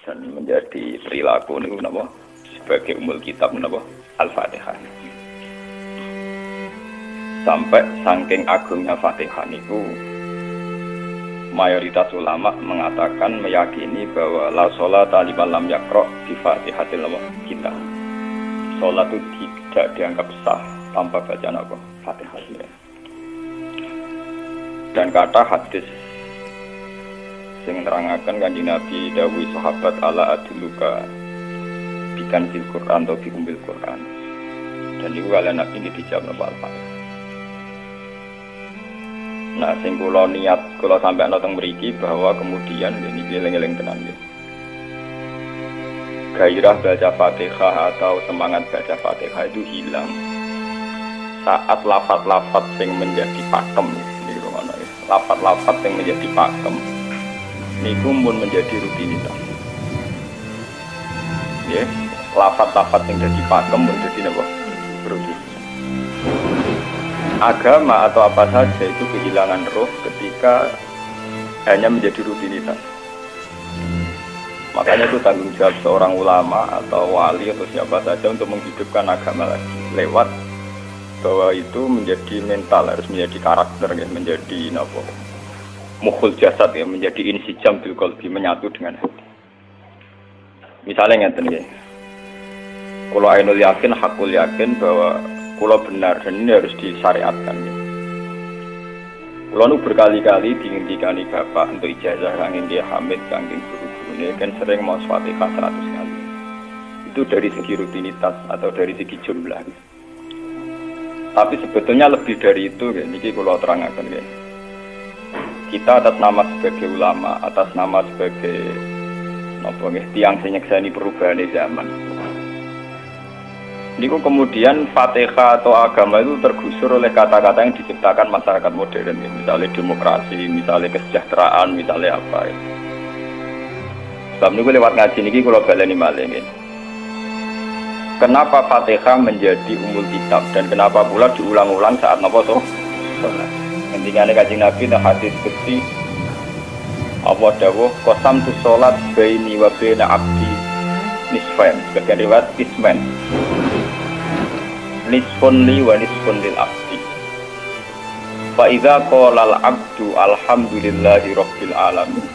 dan menjadi perilaku niku napa sebagai umul kitab napa Al-Fatihah. Sampai saking agungnya Fatihah niku mayoritas ulama mengatakan meyakini bahwa la sholata liman lam yaqra bi Fatihatil kitab. Salat itu tidak dianggap sah tanpa bacaan apa Fatihah. Dan kata hadis sing nerangaken Kanjeng Nabi dawuh sahabat ala adluka bikan fil Quran atau bikum bil Quran. Dan itu kalian Nabi ini dijawab napa Al-Fatihah. Nah, sing kula niat kula sampai ana teng mriki bahwa kemudian niki eling-eling tenan nggih. Gairah baca Fatihah atau semangat baca Fatihah itu hilang saat lafaz-lafaz sing menjadi pakem niku ngono ya. Lafaz-lafaz sing menjadi pakem niku mun menjadi rutinitas. Nggih, lafaz-lafaz sing dadi pakem mun dadi napa? Rutinitas. Agama atau apa saja itu kehilangan roh ketika hanya menjadi rutinitas. Makanya itu tanggung jawab seorang ulama atau wali atau siapa saja untuk menghidupkan agama lagi lewat bahwa itu menjadi mental, harus menjadi karakter, ya, menjadi napa? Mukhul jasad, ya, menjadi insijam bil qalbi, menyatu dengan hati. Misalnya ngeten nggih. Kalau ainul yakin, hakul yakin bahwa kalau benar dan ini harus disyariatkan. Kalau nu berkali-kali diintikani bapak untuk ijazah kangge nggih Hamid kangge guru-gurune kan sering mau Fatihah 100 kali. Itu dari segi rutinitas atau dari segi jumlah. Tapi sebetulnya lebih dari itu, niki kalau terangkan nggih. Kita atas nama sebagai ulama, atas nama sebagai napa nggih tiyang sing nyekseni perubahan zaman. Niku kemudian Fatihah atau agama itu tergusur oleh kata-kata yang diciptakan masyarakat modern, ya. Misalnya demokrasi, misalnya kesejahteraan, misalnya apa. Ya. Sebab niku lewat ngaji niki kula baleni malih nggih. Kenapa Fatihah menjadi umul kitab dan kenapa pula diulang-ulang saat napa to? Salat. Intinya Kanjeng Nabi nang hadis qudsi Allah dawuh qasam tu salat baini wa baina abdi nisfain. Sebagian riwayat isman. Nisfun li wa nisfun lil abdi. Fa idza qala al abdu alhamdulillahi rabbil alamin.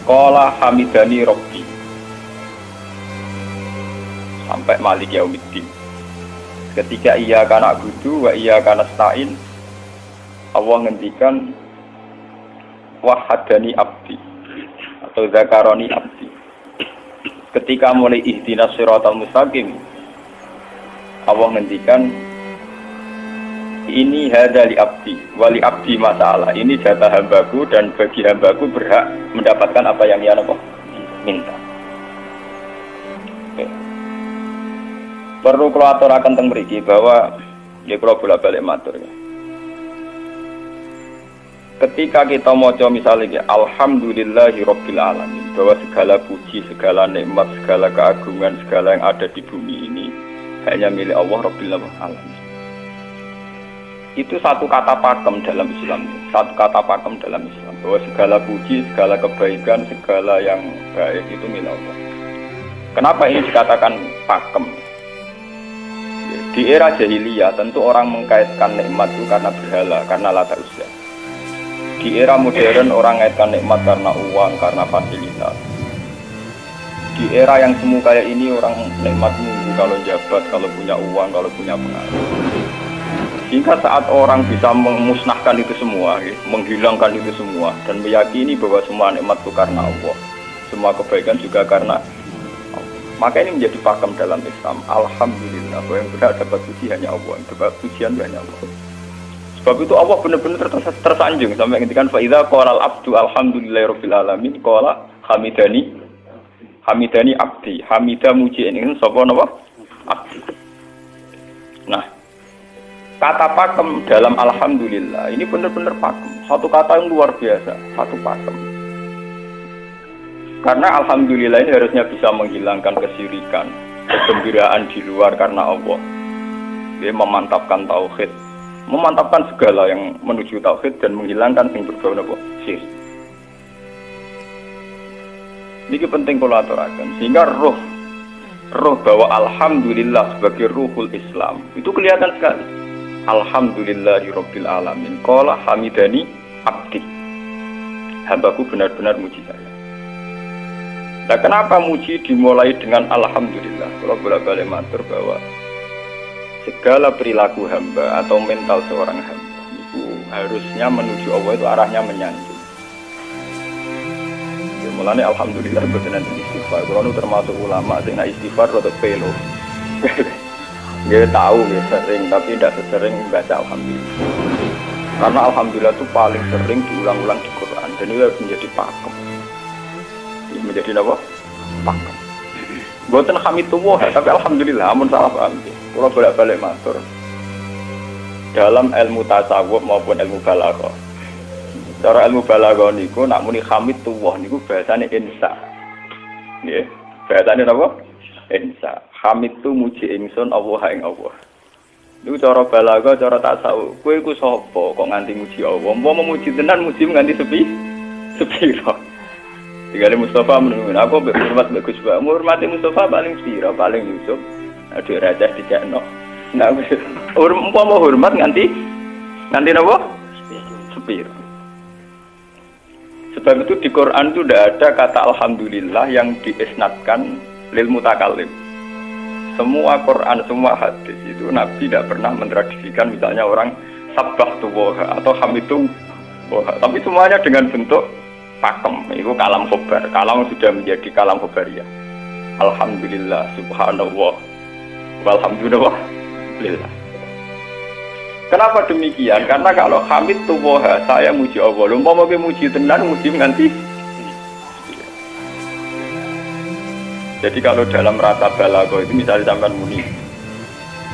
Qala hamidani rabbi. Sampai malik yaumiddin. Ketika ia kana na'budu wa ia kana nasta'in, Allah ngendikan wahadani abdi atau zakaroni abdi. Ketika mulai ihdinas siratal mustaqim, Allah ngendikan ini hada li abdi wali abdi masalah, ini jatah hambaku dan bagi hambaku berhak mendapatkan apa yang ia minta. Okay. Perlu kalau aturaken teng mriki bahwa ya kula bolak-balik matur ya. Ketika kita maca misalnya alhamdulillahi rabbil alamin, bahwa segala puji, segala nikmat, segala keagungan, segala yang ada di bumi ini hanya milik Allah rabbil alamin. Itu satu kata pakem dalam Islam, satu kata pakem dalam Islam, bahwa segala puji, segala kebaikan, segala yang baik itu milik Allah. Kenapa ini dikatakan pakem? Di era jahiliyah tentu orang mengkaitkan nikmat itu karena berhala, karena lata usia. Di era modern orang mengaitkan nikmat karena uang, karena fasilitas. Di era yang semu kayak ini orang nikmat nunggu kalau jabat, kalau punya uang, kalau punya pengaruh. Hingga saat orang bisa memusnahkan itu semua, menghilangkan itu semua, dan meyakini bahwa semua nikmat itu karena Allah, semua kebaikan juga karena Allah. Maka ini menjadi pakem dalam Islam. Alhamdulillah, bahwa yang benar dapat puji hanya Allah, yang dapat pujian hanya Allah. Sebab itu Allah benar-benar tersanjung sampai ngendikan fa idza qala al-abdu alhamdulillahirabbil alamin qala hamidani abdi. Hamidah muji ini sapa napa? Abdi. Nah, kata pakem dalam alhamdulillah ini benar-benar pakem. Satu kata yang luar biasa, satu pakem. Karena alhamdulillah ini harusnya bisa menghilangkan kesyirikan, kegembiraan di luar karena Allah. Dia memantapkan tauhid, memantapkan segala yang menuju tauhid dan menghilangkan yang berbau napa syirik. Niki penting kula aturaken sehingga roh bahwa alhamdulillah sebagai ruhul Islam itu kelihatan sekali. Alhamdulillahirabbil alamin. Qala hamidani abdi. Hambaku benar-benar muji saya. Nah, kenapa muji dimulai dengan alhamdulillah? Kalau bolak-balik matur bahwa segala perilaku hamba atau mental seorang hamba itu harusnya menuju Allah, itu arahnya menyanjung. Ya, mulanya alhamdulillah betul nanti istighfar. Kalau termasuk ulama sing istighfar atau pelo. Dia tahu ya sering, tapi tidak sesering baca alhamdulillah. Karena alhamdulillah itu paling sering diulang-ulang di Quran dan itu harus menjadi pakem. Menjadi apa? Pakem. Bukan hamidullah, tapi alhamdulillah. Amun salah paham. Kalau bolak-balik matur dalam ilmu tasawuf maupun ilmu balaghah. Cara ilmu balaghah niku nak muni hamidullah niku bahasane insa. Nggih. Bahasane apa? Insa. Hamid tu muji ingsun Allah ing Allah. Niku cara balaghah, cara tasawuf. Kowe iku sapa kok nganti muji Allah? Umpama muji tenan muji nganti sepira. Tinggal Mustafa menunggu. Aku berhormat bagus banget. Menghormati Mustafa paling sepira, paling Yusuf. Aduh raja dikekno. Nah, umpama hormat nganti napa? Sepira. Sebab itu di Quran itu tidak ada kata alhamdulillah yang diisnadkan lil mutakallim. Semua Quran, semua hadis itu Nabi tidak pernah mentradisikan misalnya orang sabbahtullaha atau hamidullah. Tapi semuanya dengan bentuk pakem. Itu kalam khobar. Kalam sudah menjadi kalam khobariyah. Alhamdulillah, subhanallah, walhamdulillah, lillah. Kenapa demikian? Karena kalau hamid tuwoha, saya muji Allah. Umpama kowe muji tenan, muji nganti. Jadi kalau dalam rata balaghah itu misalnya sampean muni,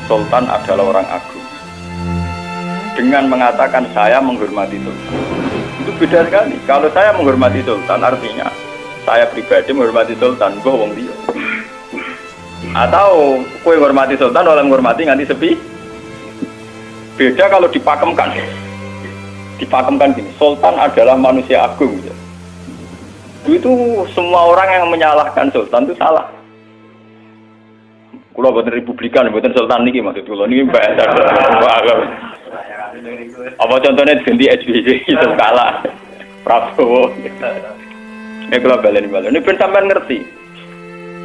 Sultan adalah orang agung. Dengan mengatakan saya menghormati Sultan, itu beda sekali. Kalau saya menghormati Sultan, artinya saya pribadi menghormati Sultan, gue wong dia. Atau kowe menghormati Sultan, orang menghormati nganti sepi. Beda kalau dipakemkan. Dipakemkan gini, Sultan adalah manusia agung. Ya. Itu semua orang yang menyalahkan Sultan itu salah. Kalau buatan Republikan, buatan Sultan niki maksud kula niki bahasa. Apa contohnya ganti SBY itu kalah. Prabowo. Kalau balen. Ini ben sampean ngerti.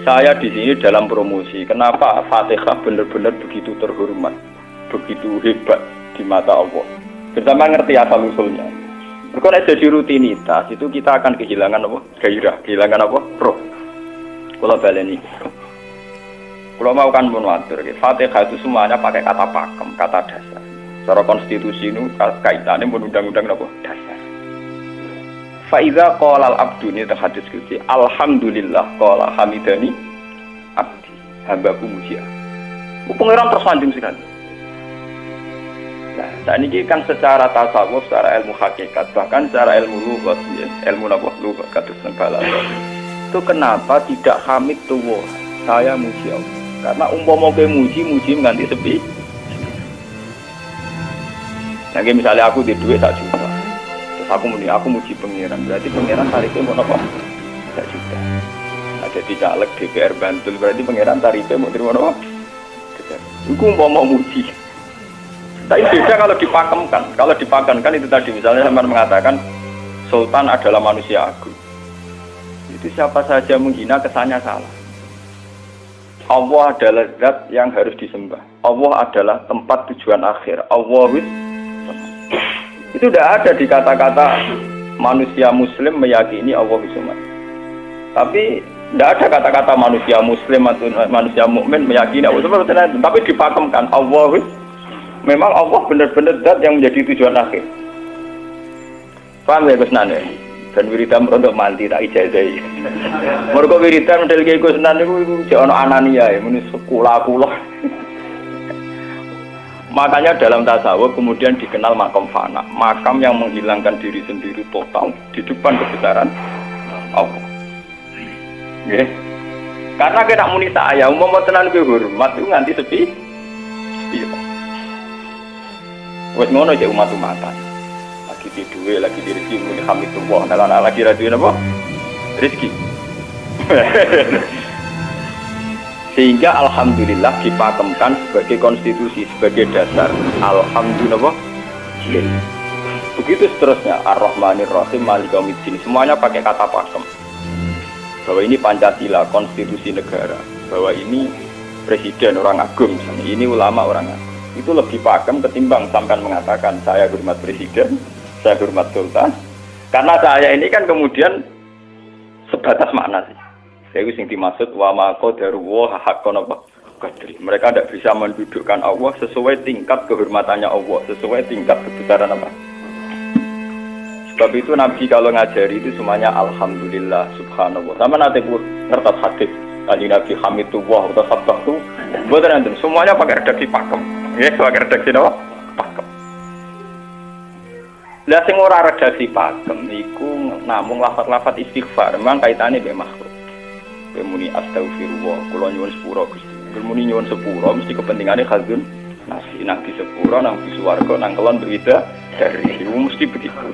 Saya di sini dalam promosi. Kenapa Fatihah benar-benar begitu terhormat? Begitu hebat di mata Allah. Bersama ngerti asal usulnya. Kalau jadi rutinitas itu kita akan kehilangan apa? Gairah, kehilangan apa? Roh. Kalau baleni. Kalau mau kan mengatur, Fatihah itu semuanya pakai kata pakem, kata dasar. Secara konstitusi itu kaitannya undang-undang apa? Dasar. Faiza qala al-abdu ini terhadis gitu. Alhamdulillah qala hamidani abdi. Hambaku muji. Pengiran tersanjung sekali. Nah, saat ini kan secara tasawuf, secara ilmu hakikat, bahkan secara ilmu lughat, ilmu napa lughat kados balaghah. Itu kenapa tidak hamid tuwa? Saya muji Allah. Karena umpama kowe muji nganti sepi. Nah, misalnya aku di duit 1 juta. Terus aku muji pangeran. Berarti pangeran tarifnya mau napa? 1 juta. Nah, jadi caleg DPR Bantul berarti pangeran tarifnya mau terima napa? Iku umpama muji. Tapi beda kalau dipakemkan. Kalau dipakemkan itu tadi misalnya sampean mengatakan Sultan adalah manusia agung. Itu siapa saja menghina kesannya salah. Allah adalah zat yang harus disembah. Allah adalah tempat tujuan akhir. Allah itu tidak ada di kata-kata manusia Muslim meyakini Allah Subhanahu. Tapi tidak ada kata-kata manusia Muslim atau manusia mukmin meyakini Allah Subhanahu. Tapi dipakemkan Allah. Memang Allah benar-benar zat yang menjadi tujuan akhir. Paham ya Gus Nan? Dan wiridan untuk mandi tak ijazahi. Mergo wiridan model iki Gus Nan niku jek ana anania ya, muni sekula-kula. Makanya dalam tasawuf kemudian dikenal makam fana, makam yang menghilangkan diri sendiri total di depan kebesaran Allah. Nggih. Karena kita muni saya, umpama tenan kowe hormat itu nganti sepi. Iya. Wes ngono cek umat-umatan. Lagi di duwe, lagi di rezeki muni hamidullah, nalana lagi ra duwe napa? Rezeki. Sehingga alhamdulillah dipakemkan sebagai konstitusi, sebagai dasar. Alhamdulillah. Begitu seterusnya. Ar-Rahmanir Rahim, Maliki Yaumiddin. Semuanya pakai kata pakem. Bahwa ini Pancasila, konstitusi negara. Bahwa ini presiden orang agung, misalnya. Ini ulama orang agung. Itu lebih pakem ketimbang sampai mengatakan saya hormat presiden, saya hormat sultan. Karena saya ini kan kemudian sebatas makna sih. Itu yang dimaksud wa ma qadaru wa haqqan apa qadri. Mereka tidak bisa mendudukkan Allah sesuai tingkat kehormatannya Allah, sesuai tingkat kebesaran apa. Sebab itu Nabi kalau ngajari itu semuanya alhamdulillah subhanallah. Sama nanti pun ngertas hadis Kanjeng Nabi hamidullah atau sabbahtu. Mboten enten semuanya pakai redaksi pakem. Ya, pakai redaksi apa? Pakem. Lah sing ora redaksi pakem niku namung lafaz-lafaz istighfar, memang kaitane mbek makhluk. Muni astagfirullah, kula nyuwun sepura Gusti. Muni nyuwun sepura mesti kepentingane khazun nasi nang di sepura nang di swarga nang kelon berita dari itu mesti begitu.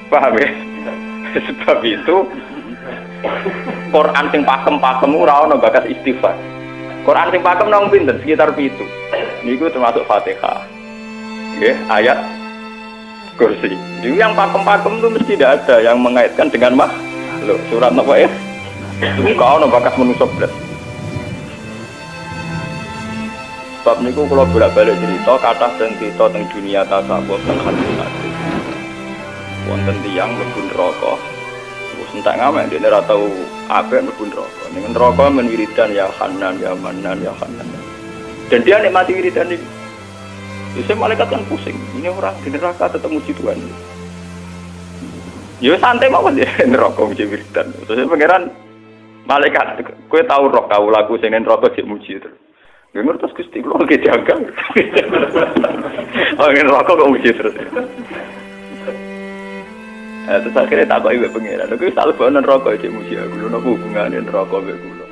Paham ya? Sebab itu Quran sing pakem-pakem ora ono bakas istighfar. Quran sing pakem nang pinten sekitar 7. Niku termasuk Fatihah. Nggih, ayat kursi. Jadi yang pakem-pakem itu mesti tidak ada yang mengaitkan dengan makhluk. Surat apa ya? Itu kau no bakas manusia belas. Sebab niku kalau bolak-balik cerita kata cerita tentang dunia tasawuf dan hadis. Wonten tiyang mlebu neraka. Terus entek ngamek dene ora tau apik mlebu neraka. Ning neraka men wiridan ya Hanan ya Manan ya Hanan. Dan dia nikmati wiridan iki. Bisa malaikat kan pusing. Ini orang di neraka tetap muji Tuhan. Ya santai mawon ya neraka muji wiridan. Terus pangeran malaikat, kowe tahu roh kau lagu sing neraka sik muji terus. Nggih terus Gusti kula ge jaga. Oh neraka kok muji terus. Terus akhirnya tak kok ibu pangeran. Kowe selalu bawa neraka sik muji aku. Lha napa hubungane neraka mek kula?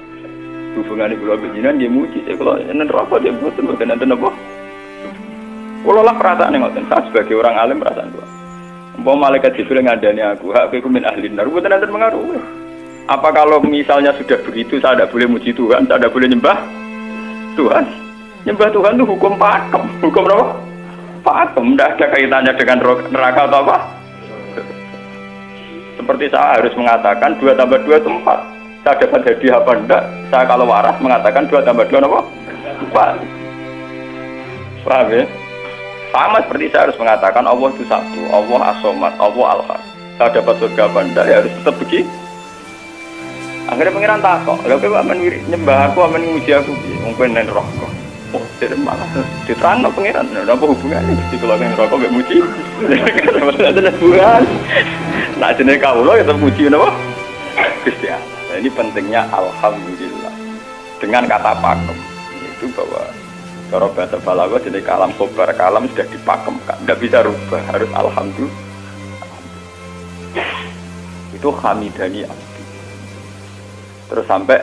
Hubungane kula bejinan nggih muji sik kula neraka sik mboten enten apa. Kula lah perasaan ngoten. Saya sebagai orang alim perasaan kula. Umpama malaikat Jibril ngandani aku, hak kowe min ahli neraka mboten enten pengaruh. Apa kalau misalnya sudah begitu saya tidak boleh muji Tuhan, saya tidak boleh nyembah Tuhan? Nyembah Tuhan itu hukum pakem. Hukum apa? Pakem, tidak ada kaitannya dengan neraka atau apa. Seperti saya harus mengatakan 2 tambah 2 itu 4. Saya dapat hadiah apa enggak? Saya kalau waras mengatakan 2 tambah 2 apa? 4. Paham ya? Sama seperti saya harus mengatakan Allah itu satu, Allah as-somad, Allah al-ahad. Saya dapat surga apa enggak? Ya harus tetap begitu. Akhirnya pangeran takok, lha kowe kok men nyembah aku, men muji aku piye? Wong kowe nen neraka. Oh, jadi malah diterangno pangeran. Lha apa hubungane mesti kula nen neraka mek muji? Ada hubungan. Nah, jenenge kawula ya tetep muji napa? Gusti Allah. Nah, ini pentingnya alhamdulillah. Dengan kata pakem itu bahwa cara bahasa balaghah jenenge kalam khobar, kalam sudah dipakemkan, enggak bisa rubah, harus alhamdulillah. Itu hamidani. Terus sampai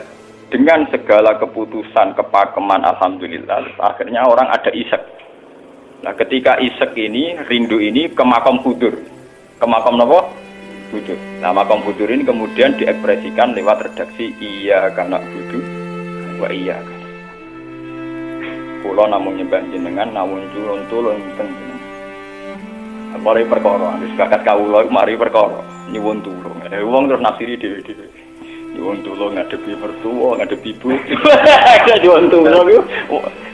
dengan segala keputusan kepakeman alhamdulillah akhirnya orang ada isek. Nah ketika isek ini rindu ini ke makam hudur, ke makam apa? Hudur. Nah makam hudur ini kemudian diekspresikan lewat redaksi iya karena hudur wa iya. Pulau namun nyembah jenengan namun tulung jenengan. Mari perkara, sepakat kawula mari perkara nyuwun tulung. Wong terus nafsiri dhewe-dhewe. Nyuwun tulung ngadepi mertua, ngadepi ibu. Nyuwun tulung yo.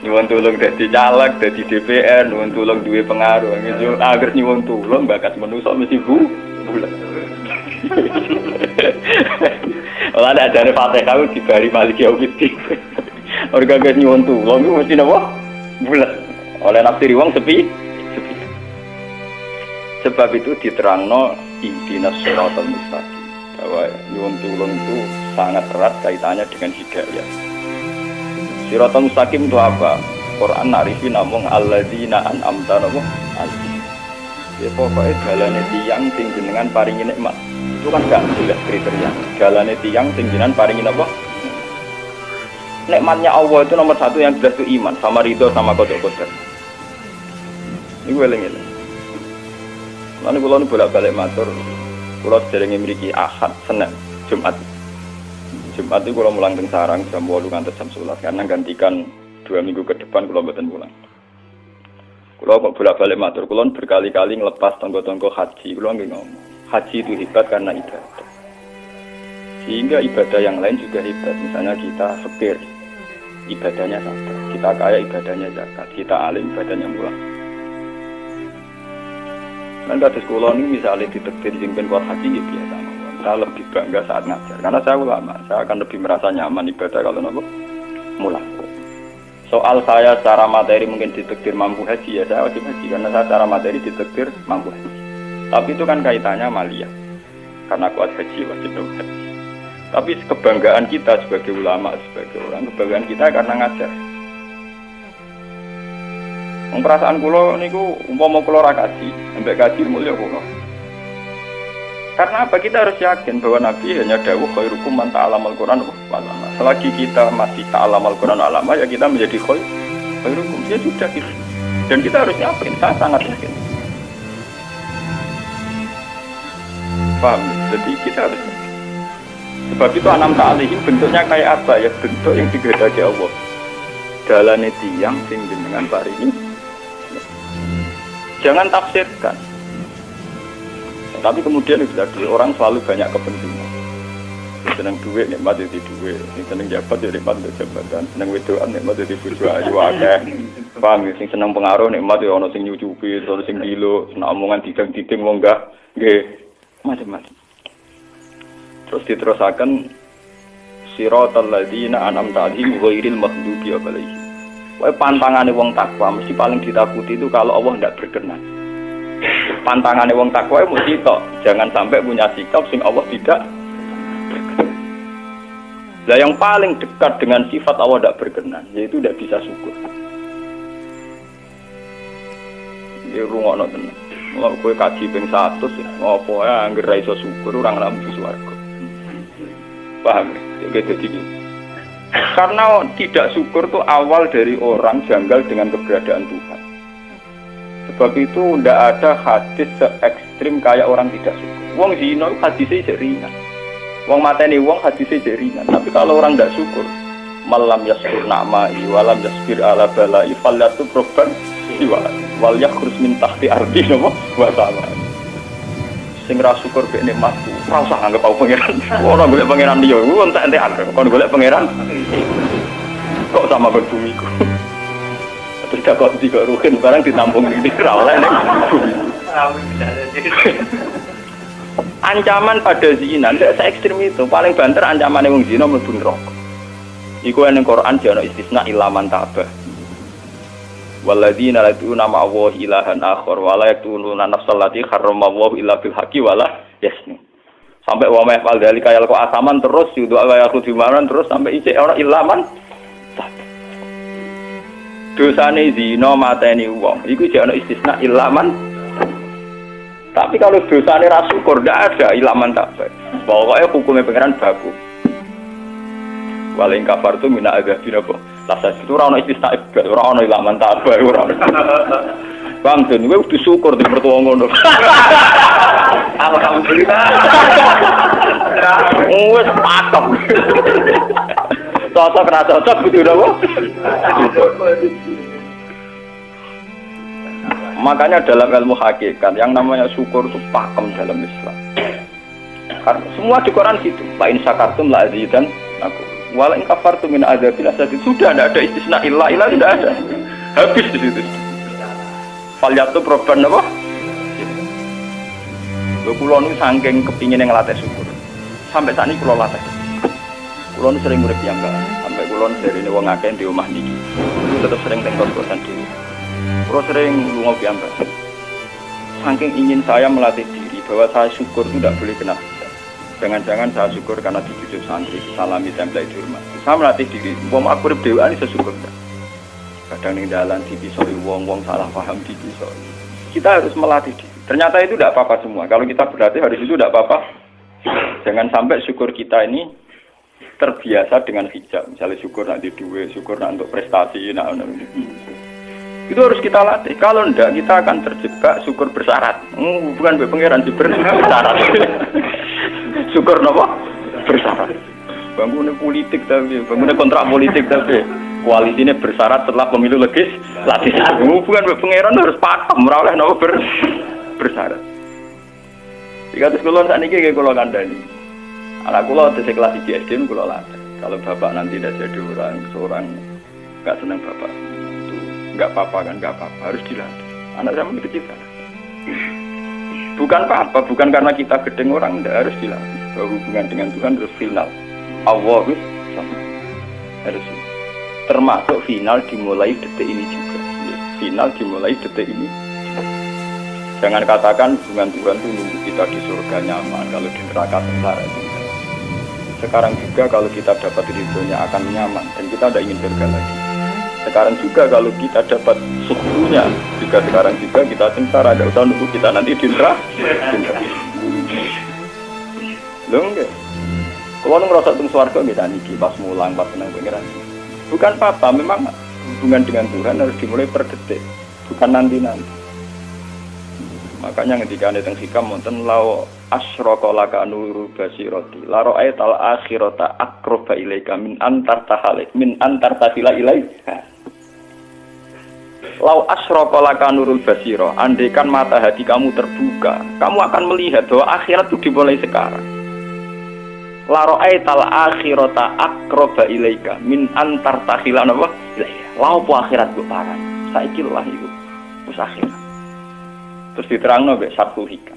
Nyuwun tulung dadi caleg, dadi DPR, nyuwun tulung duwe pengaruh. Agar nyuwun tulung bakat manusa mesti bulat. Ora ada jare Fatihah dibari Maliki Yaumiddin. Orga guys nyuwun tulung mesti napa? Bulat. Oleh nafsiri wong sepi. Sebab itu diterangno ihdinas shiratal mustaqim. Bahwa nyuwun tulung itu sangat erat kaitannya dengan hidayah. Shiratal mustaqim itu apa? Quran narifi namung alladzina an'amta alaihim. Ya pokoknya dalane tiyang sing jenengan paringi nikmat. Itu kan gak jelas kriteria. Dalane tiyang sing jenengan paringi apa? Nikmatnya Allah itu nomor 1 yang jelas itu iman sama ridho sama qada. Iku eling-eling. Lan kula bolak-balik matur. Kalau sederenge mriki Ahad, Senin, Jumat. Jumat itu kalau mulang teng sarang jam 8 ngantos jam 11 karena gantikan 2 minggu ke depan kalau mboten mulang. Kalau kok bolak-balik matur, kalau berkali-kali ngelepas tonggo-tonggo haji, kalau nggak ngomong. Haji itu hebat karena ibadah. Sehingga ibadah yang lain juga hebat. Misalnya kita fakir, ibadahnya sabar. Kita kaya, ibadahnya zakat. Kita alim, ibadahnya mulang. Dan kados kula ini misalnya ditektir jengben kuat haji ya biasa. Saya lebih bangga saat ngajar. Karena saya ulama, saya akan lebih merasa nyaman ibadah kalau nopo mulang. Soal saya secara materi mungkin ditakdir mampu haji, ya saya wajib haji karena saya secara materi ditakdir mampu haji. Tapi itu kan kaitannya maliyah. Karena kuat haji wajib haji. Tapi kebanggaan kita sebagai ulama, sebagai orang, kebanggaan kita karena ngajar. Perasaan kula niku umpama kula ra kaji, ambek kaji mulya kula. Karena apa? Kita harus yakin bahwa Nabi hanya dawuh khairukum man ta'allamal Qur'an wa 'allama. Selagi kita masih ta'allamal Qur'an wa 'allama, ya kita menjadi khairukum. Ya sudah gitu. Dan kita harus yakin, saya sangat yakin. Paham? Jadi kita harus yakin. Sebab itu anam ta'alihim bentuknya kayak apa ya? Bentuk yang digedaki Allah. Dalane tiyang sing jenengan paringi. Jangan tafsirkan. Tapi kemudian tadi orang selalu banyak kepentingan. Seneng duit nikmat jadi duit, seneng jabat jadi nikmat jadi jabatan, seneng wedoan nikmat jadi bojo ayu akeh. Paham ya? Sing seneng pengaruh nikmat ya ana sing nyucupi, ana sing gilo, seneng omongan didang-diding wong enggak nggih macam-macam. Terus diterusaken siratal ladzina an'amta 'alaihim ghairil maghdubi 'alaihim. Wae pantangane wong takwa mesti paling ditakuti itu kalau Allah tidak berkenan. Pantangannya wong takwa mesti tok, jangan sampai punya sikap sing Allah tidak. Lah yang paling dekat dengan sifat Allah tidak berkenan, yaitu tidak bisa syukur. Dia rungokno tenan. Kalau kowe kaji ping 100 ngopo ae anggere ra iso syukur ora ngambu swarga. Paham? Ya gitu. Karena tidak syukur itu awal dari orang janggal dengan keberadaan Tuhan. Sebab itu tidak ada hadis se-ekstrim kayak orang tidak syukur. Wong zina hadisnya ringan. Wong mateni wong hadisnya ringan. Tapi kalau orang tidak syukur, malam yaskur na'ma'i walam yasbir ala bala'i falyatu proban siwa wal yakhruj min tahti ardi napa wa sama. Sing ra syukur mek nikmatku, ora usah anggap aku pangeran. Ora golek pangeran liya, ku entek-entekan. Kon golek pangeran kok sama berbumiku. Terus kok tiga rukin barang ditampung di oleh nek bumi. Ancaman pada zina tidak se-ekstrim itu. Paling banter ancamannya wong zina mlebu neraka. Iku ning Quran jana istisna ilaman tabah. Walladzina la tu'una ma'allahi ilahan akhar wa la yaqtuluna nafsal lati harramallahu illa bil haqqi wa la yasnu. Sampai wa ma yafal dzalika yalqa asaman terus yudu wa yakhudhu maran terus sampai isih ora ilaman tabah. Dosane zina mateni wong iku jek ana istisna ilaman. Tapi kalau dosane ra syukur ndak ada ilaman tabah. Pokoke hukume pangeran baku. Waling kafar tu mina azabin apa? Lasa itu ora ana istisna ibad, ora ana ilaman tabah ora. Bang den kowe kudu syukur di mertua ngono. Alhamdulillah. Wes patok. Cocok ra cocok kudu napa? Makanya dalam ilmu hakikat yang namanya syukur itu pakem dalam Islam. Karena semua di Quran gitu. Fa in syakartum la azidan aku. Wala in kafartum min adzabil asad. Sudah tidak ada istisna illa tidak ada. Habis di situ. Falyatu proban apa? Lho kula niku saking kepingin ngelatih syukur. Sampai saat ini kula latih. Kula niku sering urip piyambak. Sampai kula derene wong akeh di omah niki. Kula tetep sering teng kos-kosan dhewe. Kula sering lunga piyambak. Saking ingin saya melatih diri bahwa saya syukur itu tidak boleh kena hujat. Jangan-jangan saya syukur karena dijujuk santri, salami tempel dihormat. Saya melatih diri. Wong aku urip dhewean iso syukur enggak? Kadang ning dalan dipisoi wong-wong salah paham dipisoi. Kita harus melatih diri. Ternyata itu tidak apa-apa semua. Kalau kita berlatih hari itu tidak apa-apa. Jangan sampai syukur kita ini terbiasa dengan hijab. Misalnya syukur nanti duit, syukur nanti untuk prestasi. Itu harus kita latih. Kalau tidak, kita akan terjebak syukur bersyarat. Bukan pangeran bersarat. Syukur apa? Bersyarat. bangunnya politik tapi, bangunnya kontrak politik tapi. Koalisinya bersyarat setelah pemilu legislatif. Bukan pangeran harus pakem, ora oleh napa bersyarat. Jika terus kula sakniki nggih kula kandhani. Anak kula tesih kelas 1 SD kula latih. Kalau bapak nanti tidak jadi seorang enggak senang bapak itu enggak apa-apa kan, enggak apa-apa, harus dilatih. Anak zaman kecil kan. Bukan apa-apa, bukan karena kita gedeng orang, enggak harus dilatih. Bahwa hubungan dengan Tuhan terus final. Allah sama. Harus termasuk final dimulai detik ini juga. Final dimulai detik ini. Jangan katakan hubungan Tuhan itu nunggu kita di surga nyaman, kalau di neraka sengsara itu. Sekarang juga kalau kita dapat ridhonya akan nyaman dan kita tidak ingin surga lagi. Sekarang juga kalau kita dapat suhunya, juga sekarang juga kita sengsara, tidak usah nunggu kita nanti di neraka. Loh enggak? Kalau ngerasa teng swarga kita niki pas mulang pas senang pengiran. Bukan apa-apa, memang hubungan dengan Tuhan harus dimulai per detik, bukan nanti-nanti. Makanya ketika ada teng hikam wonten lau asyraka laka nuru basirati la ra'aital akhirata aqraba ilaika min antar tahila ilaika. Lau asyraka laka nurul basira, andaikan mata hati kamu terbuka, kamu akan melihat bahwa akhirat itu dimulai sekarang. La ra'aital akhirata aqraba ilaika min antar tahila napa ilaika. Lau po akhirat ku parang saiki lah iku wis akhirat. Terus diterangno mek satu hikam.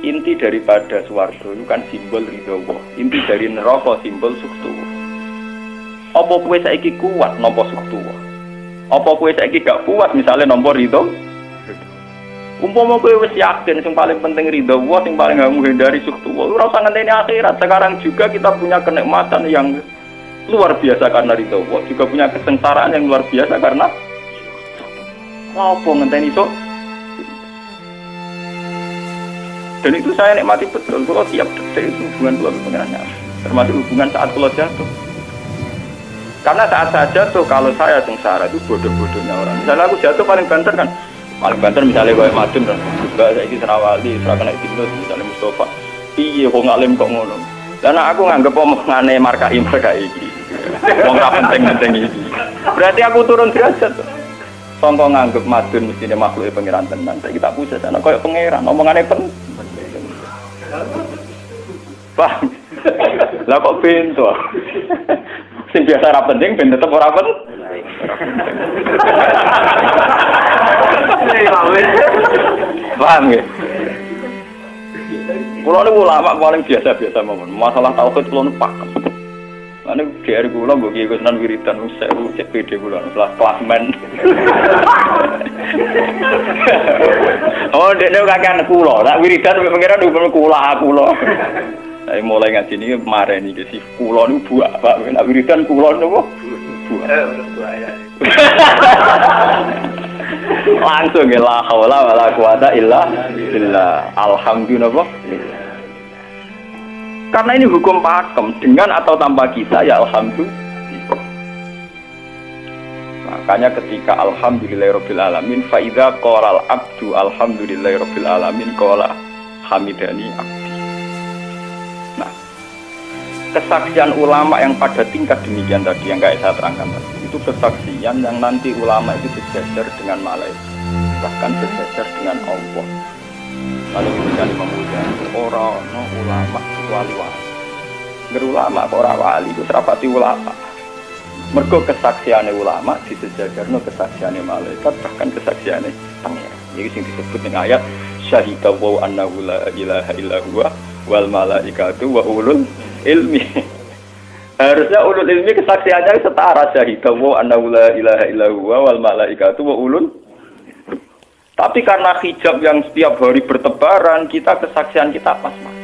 Inti daripada swarga itu kan simbol ridho Allah. Inti dari neraka simbol suktu. Apa kowe saiki kuat nampa suktu? Apa kowe saiki gak kuat misalnya nampa ridho? Umpama kowe wis yakin sing paling penting ridho Allah, sing paling kamu hindari suktu. Ora usah ngenteni akhirat. Sekarang juga kita punya kenikmatan yang luar biasa karena ridho Allah, juga punya kesengsaraan yang luar biasa karena apa ngenteni sok. Dan itu saya nikmati betul. Kalau tiap detik itu hubungan kula dengan pengirannya, termasuk hubungan saat kula jatuh. Karena saat saya jatuh, kalau saya sengsara itu bodoh-bodohnya orang. Misalnya aku jatuh paling banter kan, paling banter misalnya kayak Madun kan, juga saya ini Serawali, Serakana Ibnus, misalnya Mustafa. Iya, kok ngalim kok ngono. Dan aku nganggep omongane markai iki. Wong ra penting-penting iki. Berarti aku turun derajat. Sangka nganggep Madun mestine makhluk pengiran tenan. Saiki tak pusat ana koyo pangeran, omongane penting. Paham? Lah kok pintu? Sing biasa ora penting ben tetep ora penting. Paham nggih? Kulo niku ulama paling biasa-biasa mawon. Masalah tauhid kulo niku pakem. Ane DR kulo mbok iki wis nan wiridan wis sewu cek PD kulo setelah klasmen. Oh, dekne kakean kulo. Nek wiridan pengiran hukum kulo. Saya mulai ngaji ini kemarin ini sih kulo niku buak Pak. Nek wiridan kulo niku buak. Langsung ya la haula wala quwata illa billah. Alhamdulillah. Karena ini hukum pakem, dengan atau tanpa kita ya alhamdulillah. Makanya ketika alhamdulillahirabbil alamin fa idza qala al abdu alhamdulillahirabbil alamin qala hamidani abdi. Nah, kesaksian ulama yang pada tingkat demikian tadi yang kayak saya terangkan tadi, itu kesaksian yang nanti ulama itu sejajar dengan malaikat, bahkan sejajar dengan Allah. Lalu ketika Imam Ghazali orang ulama kecuali wali, berulama orang wali itu serapati ulama. Mergo kesaksiannya ulama disejajarno kesaksiannya malaikat, bahkan kesaksiannya pangeran. Jadi sing disebut dengan ayat syahida wa annahu la ilaha illa huwa wal malaikatu wa ulul ilmi. Harusnya ulul ilmi kesaksiannya setara syahida wa annahu la ilaha illa huwa wal malaikatu wa ulul. Tapi karena hijab yang setiap hari bertebaran, kita kesaksian kita pas-pas.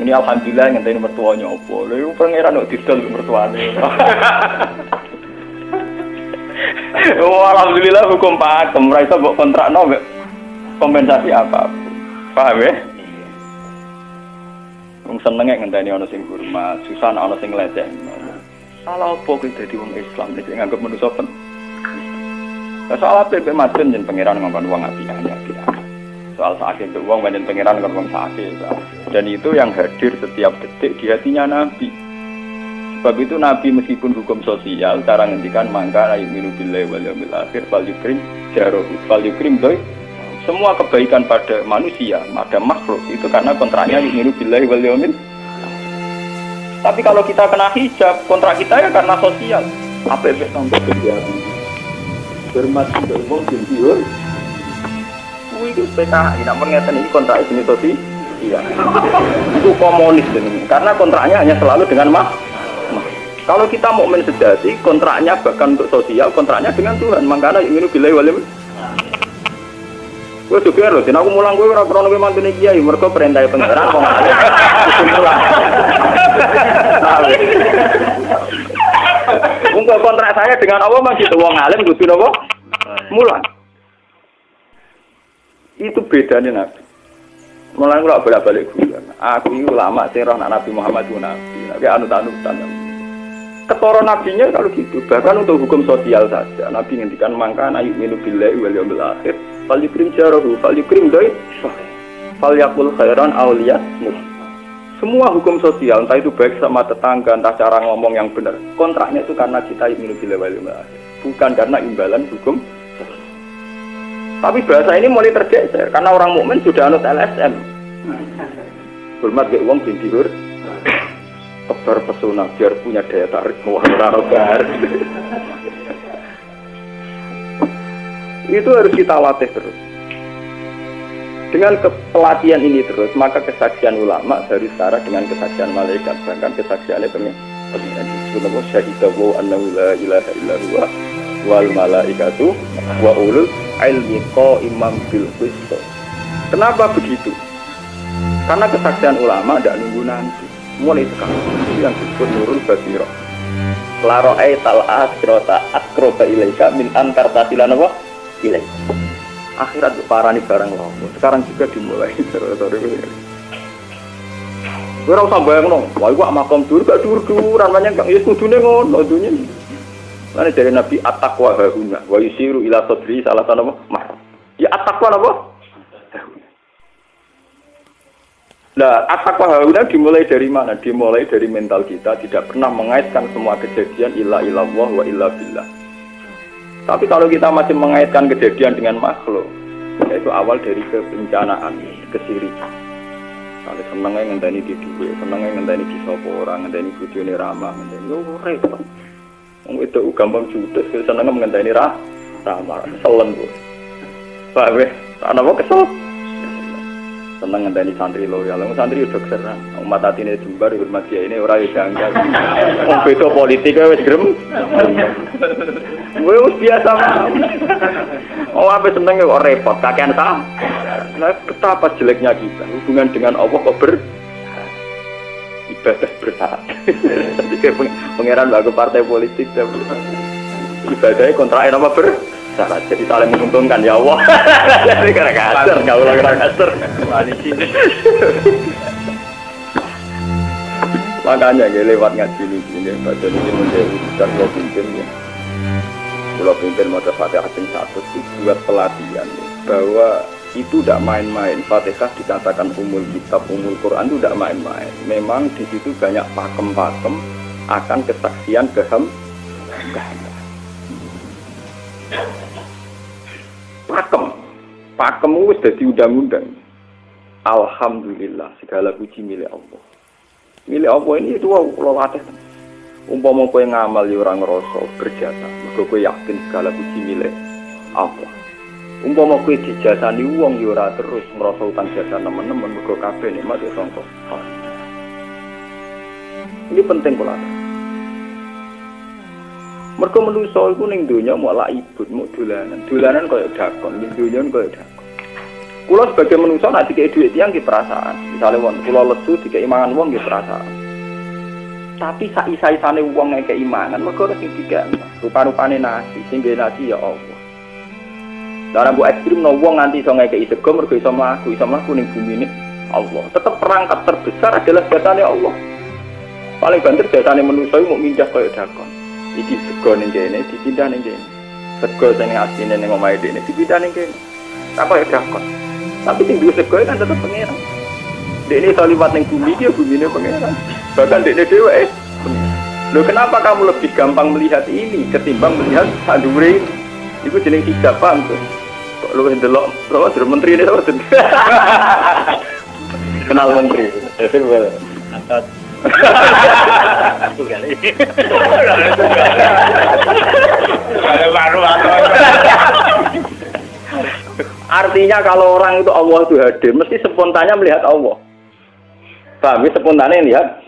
Ini alhamdulillah ngenteni mertuanya opo. Lha iku pangeran kok didol mertuane. Oh, alhamdulillah hukum pakem, ora iso mbok kontrakno mbek kompensasi apa. Paham ya? Wong senenge ngenteni ana sing hormat, susah ana sing nglecehno. Salah opo kuwi dadi wong Islam nek nganggep manusa pen. Soal apa yang Madun dan pangeran ngomong uang apian. Soal sakit itu uang dan pangeran ngomong sakit. Dan itu yang hadir setiap detik di hatinya Nabi. Sebab itu Nabi meskipun hukum sosial, cara ngendikan mangka yu'minu billahi wal yaumil akhir fal yukrim jarahu fal yukrim doi. Semua kebaikan pada manusia, pada makhluk itu karena kontraknya yu'minu billahi wal yaumil. Tapi kalau kita kena hijab, kontrak kita ya karena sosial. Apa efek sampai terjadi? Bermati berbong jentiur. Itu PKI, namun ngeten ini kontrak jenis sosial. Iya. Itu komunis ini, karena kontraknya hanya selalu dengan Kalau kita mukmin sejati, kontraknya bahkan untuk sosial, kontraknya dengan Tuhan. Makanya ingin billahi wal yaumil. Gue juga loh, aku mulang gue ora krono mantune kiai, mergo perintah pangeran kok ngene. Mulang. Untuk kontrak saya dengan Allah masih wong alim kudu napa? Mulang. Itu bedanya Nabi. Mulai kalau bolak-balik guyon. Aku ini ulama sing roh Nabi Muhammad itu Nabi. Tapi anut-anutan. Ketara nabinya kalau gitu. Bahkan untuk hukum sosial saja. Nabi ngendikan mangka yu'minu billahi wal yaumil akhir fal yukrim jarahu fal yukrim doi fal yaqul khairan aw liyasmut. Semua hukum sosial, entah itu baik sama tetangga, entah cara ngomong yang benar. Kontraknya itu karena kita yu'minu billahi wal yaumil akhir. Bukan karena imbalan hukum. Tapi bahasa ini mulai tergeser karena orang mukmin sudah anut LSM. Hormat ke uang dihur, tebar pesona biar punya daya tarik muar-muar. Itu harus kita latih terus. Dengan pelatihan ini terus, maka kesaksian ulama dari setara dengan kesaksian malaikat, bahkan kesaksiannya pengen disebut syahidahu annahu la ilaha illa huwa wal malaikatu wa ulul ilmi qa'iman bil qist. Kenapa begitu? Karena kesaksian ulama tidak nunggu nanti. Mulai sekarang itu yang disebut nurul basirah. La ra'aital akhirata aqraba ilaika min antar tasilan apa? Ilaika. Akhirat parani barang lomo. Sekarang juga dimulai terus. Ora usah bayangno, wah iku makom dur gak dur-duran banyak kang ya kudune ngono dunya. Lan dari Nabi at-taqwa hauna wa yusiru ila sadri salah satu apa? Ya at-taqwa apa? Nah, at-taqwa hauna dimulai dari mana? Dimulai dari mental kita tidak pernah mengaitkan semua kejadian illa illallah wa illa billah. Tapi kalau kita masih mengaitkan kejadian dengan makhluk, yaitu awal dari kebencanaan, kesirikan. Kalau senengnya ngenteni di duit, senengnya ngenteni di sopo orang, ngenteni bujone ramah, ngenteni yo repot. Wong itu gampang judes, senengnya ngenteni ramah, keselen kok. Pak weh, ana apa kesel? Seneng ngenteni santri loyal, santri udah keserang. Umat atine jembar hormat dia ini ora yo janggal. Wong beda politik wis grem. Wis biasa mah. Oh apa seneng kok repot, kakean ta? Nah, betapa jeleknya kita hubungan dengan Allah kok ibadah bersyarat. Jadi pangeran bagus partai politik ibadahnya kontrain apa bersyarat. Jadi saling menguntungkan ya Allah. Jadi karena kasar, nggak ulang kasar. Makanya lewat ngaji ini baca ini menjadi dan lo pimpin ya. Kalau pimpin mau Fatihah sing satu buat pelatihan bahwa itu tidak main-main. Fatihah dikatakan umul kitab, umul Quran itu tidak main-main. Memang di situ banyak pakem-pakem akan kesaksian pakem itu sudah diundang-undang. Alhamdulillah segala puji milik Allah. Milik Allah ini itu Allah latih. Umpama kowe ngamal ya ora ngrasa berjasa, mergo kowe yakin segala puji milik Allah. Umpama kowe dijasani wong ya ora terus ngrasa utang jasa nemen-nemen mergo kabeh nikmat ya sangka. Ini penting kula. Mergo manusa iku ning donya malah ibut muk dolanan. Dolanan koyo dakon, ning donya koyo dakon. Kula sebagai manusa nek dikek dhuwit tiyang nggih perasaan. Misale wong kula lesu dikek mangan wong nggih perasaan. Tapi saisa-isane wong ngekek imangan mergo sing dikek rupa-rupane nasi, sing ngene nasi ya Allah. Lah mbok ekstrem no wong nganti iso ngekeki sego mergo iso mlaku ning bumi Allah. Tetap perangkat terbesar adalah jasane Allah. Paling banter jasane manusa iku mung minjah kaya dakon. Iki sego ning kene dipindah ning kene. Sego sing asline ning omahe dene dipindah ning kene. Apa ya dakon. Tapi sing duwe sego kan tetep pengeran. Dene iso liwat ning bumi iki bumine pengeran. Bahkan dekne dhewe. Loh kenapa kamu lebih gampang melihat ini ketimbang melihat sadure? Iku jeneng hijab paham tuh. Kok lu ndelok lho Menteri menteri ini tuh. Kenal menteri. Antot. Artinya kalau orang itu Allah itu hadir, mesti spontannya melihat Allah. Paham? Spontannya lihat.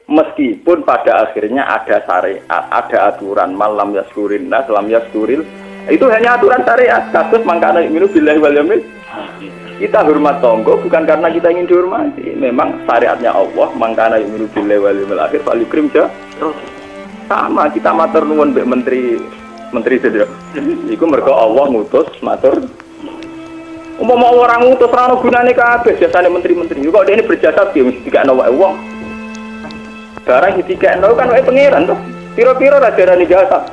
Meskipun pada akhirnya ada syariat, ada aturan malam yaskurin nas, lam yaskuril, itu hanya aturan syariat. Kasus mangkana minu billahi wal yaumil. Kita hormat tonggo bukan karena kita ingin dihormati. Memang syariatnya Allah mangkana minu billahi wal yaumil akhir fal yukrim ja. Sama kita matur nuwun mbek menteri sedaya. Iku mergo Allah ngutus matur. Umpama orang ngutus ora ono gunane kabeh jasane menteri-menteri. Kok dene berjasa piye mesti dikakno wae wong. Barang dikekno kan wae pangeran toh. Piro-piro ra darani jasa.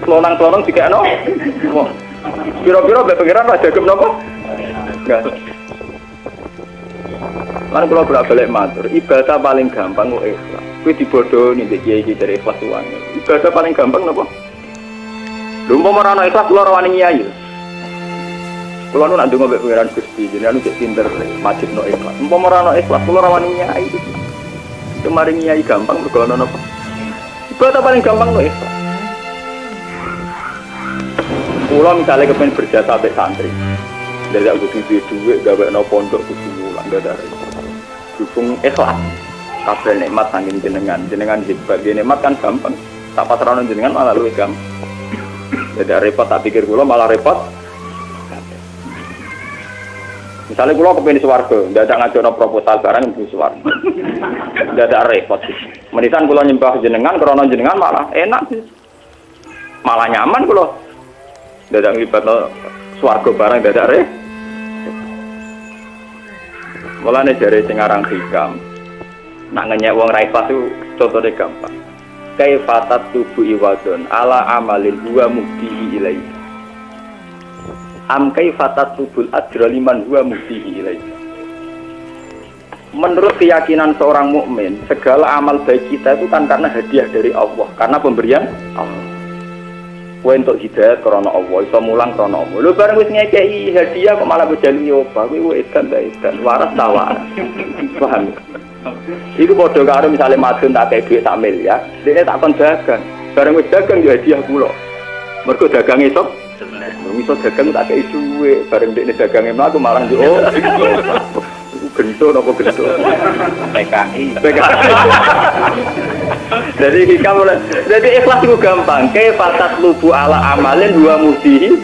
Lonang-lonang dikekno. Piro-piro mbek pangeran ra jagem napa? Enggak. Lan kula bolak-balik matur, ibadah paling gampang kok ikhlas. Kuwi dibodohi ndek kiai-kiai dari ikhlas wae. Ibadah paling gampang napa? Lho umpama ora ana ikhlas kula ora wani nyai. Kula nu nak ndonga mbek pangeran Gusti, jenengan cek pinter majibno ikhlas. Umpama ora ana ikhlas kula ora wani nyai. Kemarin nyai gampang berkolon apa? Ibadah paling gampang loh ikhlas. Pulau misalnya kepengen berjasa sampai santri, dari aku duit gawe no pondok kudu mulang gak dari. Dukung ikhlas. Kabeh nikmat saking jenengan hebat. Dia nikmat kan gampang. Tak pasrah jenengan malah luwih gampang. Jadi repot tak pikir kula malah repot. Misalnya kalau kepengen swarga, tidak ada ngajono proposal barang yang swarga, tidak ada repot. Menisan kalau nyembah jenengan, krono jenengan malah enak sih, malah nyaman kalau tidak ada ngelibat swarga barang tidak ada repot. Mulane dari Singarang Hikam, nak ngenyek wong raifah itu contohnya gampang. Kaifatat tubuh iwadon ala amalin huwa muktihi ilaihi. Am kaifatat tubul adra liman huwa muktihi ilaihi. Menurut keyakinan seorang mukmin, segala amal baik kita itu kan karena hadiah dari Allah, karena pemberian Allah. Kowe entuk hidayah karena Allah, iso mulang karena Allah. Lho bareng wis ngekeki hadiah kok malah bejali opo, kuwi edan ta edan, waras ta waras. Paham? Iku padha karo misale madun tak kei dhuwit sak miliar, dene tak kon dagang. Bareng wis dagang yo hadiah kula. Mergo dagang esuk iso dagang tak kei dhuwit, bareng dekne dagange mlaku malah yo gento napa gento. PKI. Jadi ikhlas itu gampang. Kaifatat lubu ala amalin dua mudihi.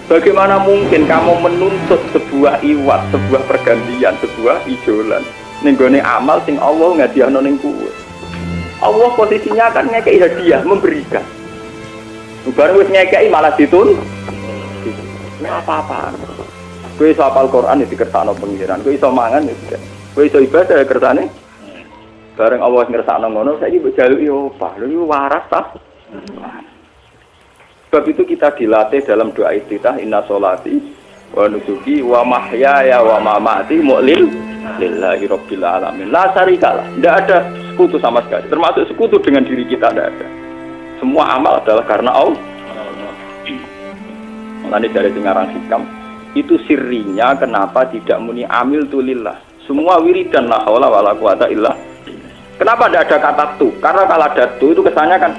Bagaimana mungkin kamu menuntut sebuah iwat, sebuah pergantian, sebuah ijolan ning gone amal sing Allah ngadiahno ning kuwe. Allah posisinya kan ngekei hadiah, memberikan. Bareng wis ngekei malah ditun. Apa-apa. Kowe iso hafal Quran ya dikersakno pengiran, kowe iso mangan ya tidak. Kowe iso ibadah ya kersane. Bareng Allah ngersakno ngono, saiki mbok jaluki opah. Lho iki waras ta? Sebab itu kita dilatih dalam doa iftitah inna sholati wa nusuki wa mahyaya wa mamati lillahi rabbil alamin. La syarikalah. Tidak ada sekutu sama sekali. Termasuk sekutu dengan diri kita tidak ada. Semua amal adalah karena Allah. Mulane dari Singarang Hikam itu sirinya kenapa tidak muni amil tulillah. Semua wiridan la haula wala quwata illa. Kenapa tidak ada kata tu? Karena kalau ada tu itu kesannya kan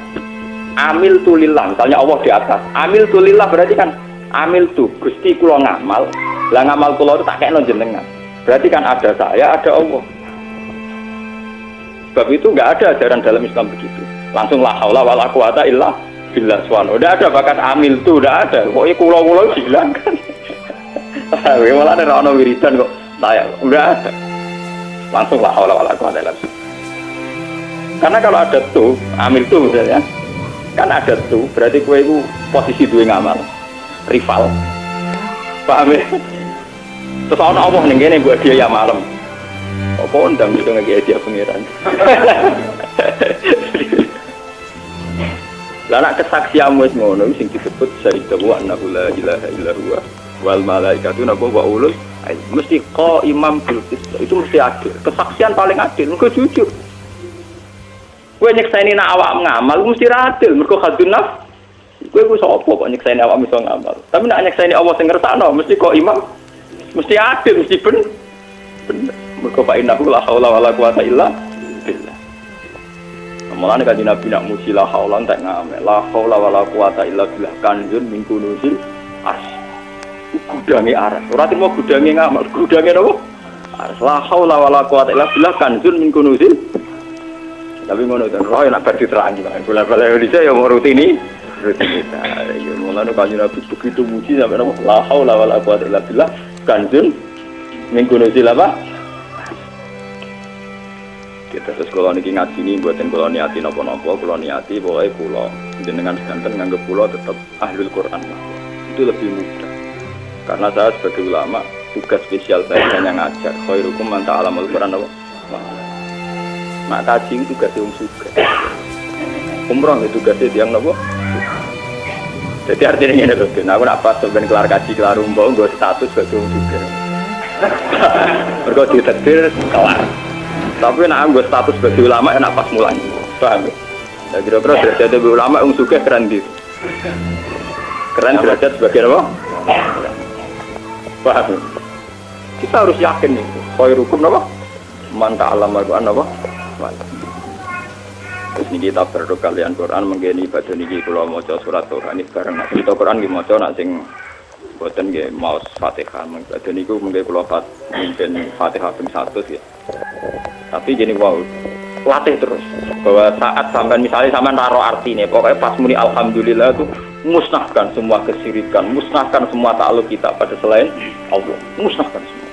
amil tulillah. Misalnya Allah di atas. Amil tulillah berarti kan amil tu Gusti kula ngamal. Lah ngamal kula itu tak kekno jenengan. Berarti kan ada saya, ada Allah. Sebab itu enggak ada ajaran dalam Islam begitu. Langsung la haula wala quwata illa billah subhanahu. Udah ada bakat amil tu, udah ada. Pokoknya kula-kula dihilangkan. Malah ada orang wiridan kok saya udah ada langsung lah wala quwata illa billah. Karena kalau ada tuh amil tuh misalnya kan ada tuh berarti kowe itu posisi duwe ngamal rival. Paham ya? Terus ana Allah ning kene mbok dia ya malam. Apa undang itu ngeki dia pengiran. Lah nek kesaksian wis ngono sing disebut syahidallahu annahu la ilaha illa huwa wal malaikatu napa wa ulul mesti qa imam bil qist itu mesti adil. Kesaksian paling adil engko jujur. Kowe nyekseni nak awak ngamal mesti adil mergo khadun nafs. Kowe ku sapa kok nyekseni awak iso ngamal. Tapi nak nyekseni Allah sing ngersakno mesti kok imam mesti adil mesti bener. Mergo fa innahu la haula wala quwata illa billah. Mulane kanjeng Nabi nak muji la haula entek ngamal. La haula wala quwata illa billah kanjun min kunuzil ars. Gudange aras. Ora timo gudange ngamal, gudange napa? Aras la haula wala quwata illa billah kanjun min kunuzil. Tapi ngono ten roh nak bar diterangi Pak. Bola-bola Indonesia ya mau rutinitas. Ya mulane kanjeng Nabi begitu muji sampai napa? La haula wala quwata illa billah kanjun min kunuzil apa? Kita terus kalau niki ngaji ini buatin kalau niati nopo-nopo, kalau niati pokoknya pulau jenengan sedanten nganggep pulau tetap ahlul Quran itu lebih mudah karena saya sebagai ulama tugas spesial saya hanya ngajar khairukum man ta'allamal Quran apa? Mak kaji itu tugas yang suka umroh itu tugasnya yang nopo jadi artinya ini loh aku nak pas sebenarnya kelar kaji kelar umroh gue status sebagai yang suka berkau ditetir kelar tapi nak gue status sebagai ulama enak pas mulai paham ya kira-kira derajat sebagai ulama sugih keren gitu keren derajat sebagai apa? Paham kita harus yakin itu khairukum apa? Man ta'allamal Quran apa? Terus ini kita berdoa kalian Quran menggeni ibadah ini kalau maca surat Quran ini bareng nak kita Quran nggih maca nak sing boten nggih maos Fatihah ibadah niku mengke kula mimpin Fatihah ping 100 ya. Tapi gini wow, latih terus bahwa saat sampai misalnya sampai naruh artinya, pokoknya pas muni alhamdulillah itu musnahkan semua kesyirikan, musnahkan semua takluk kita pada selain Allah, musnahkan semua.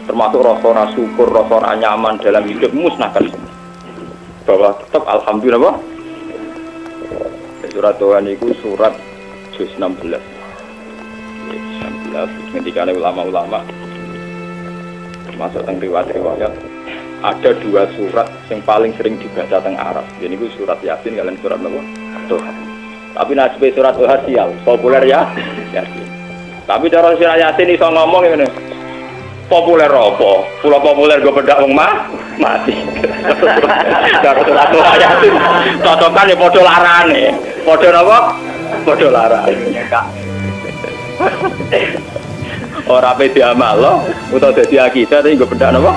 Termasuk rasa syukur, rasa nyaman dalam hidup, musnahkan semua. Bahwa tetap alhamdulillah. Surat Tuhan itu surat juz 16. 16 ketika ada ulama-ulama termasuk tentang riwayat-riwayat. Ada dua surat yang paling sering dibaca teng Arab. Jadi itu surat Yasin kalian surat apa? Tuhan. Tapi nasib surat Tuhan sial, populer ya Yasin. Tapi cara surat Yasin iso ngomong ngene. Populer apa? Pulau populer gue bedak wong mati. Cara surat Tuhan Yasin cocokan ya padha larane. Padha napa? Padha larane. Ora pe diamal utawa dadi akidah tapi gue bedak napa?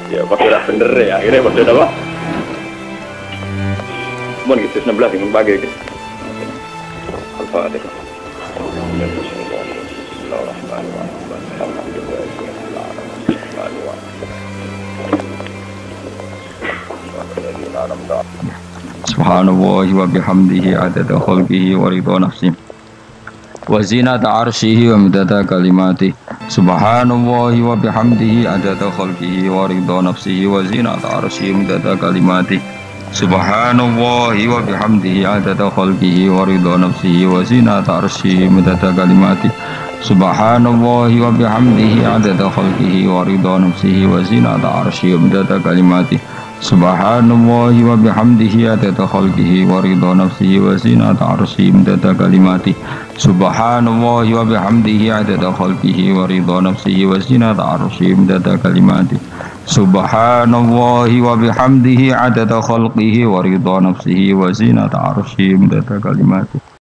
Ya pasti lah bener ya, akhirnya pasti apa? Mohon gitu 16 yang pagi gitu. Al-Fatihah. Subhanallah wa bihamdihi adada khalqihi wa ridha nafsihi wa zinata arsyihi wa midada kalimatihi. Subhanallahi wa bihamdihi adada khalqihi wa ridha nafsihi wa zinata arsyihi midada kalimatihi. Subhanallahi wa bihamdihi adada khalqihi wa ridha nafsihi wa zinata arsyihi midada kalimatihi. Subhanallahi wa bihamdihi adada khalqihi wa ridha nafsihi wa zinata arsyihi midada kalimatihi. Subhanallahi wa bihamdihi adada khalqihi wa ridha nafsihi wa zinata arsyihi midada kalimatihi. Subhanallahi wa bihamdihi adada khalqihi wa ridha nafsihi wa zinata arsyihi midada kalimatihi. Subhanallahi wa bihamdihi adada khalqihi wa ridha nafsihi wa zinata arsyihi midada kalimatihi.